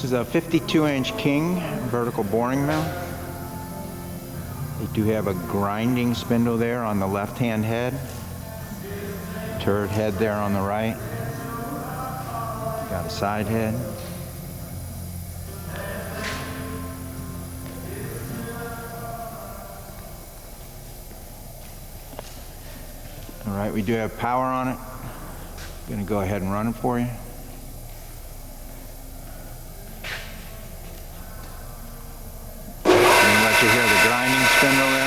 This is a 52-inch King vertical boring mill. They do have a grinding spindle there on the left-hand head. Turret head there on the right. Got a side head. All right, we do have power on it. I'm gonna go ahead and run it for you. Let you hear the grinding spindle there.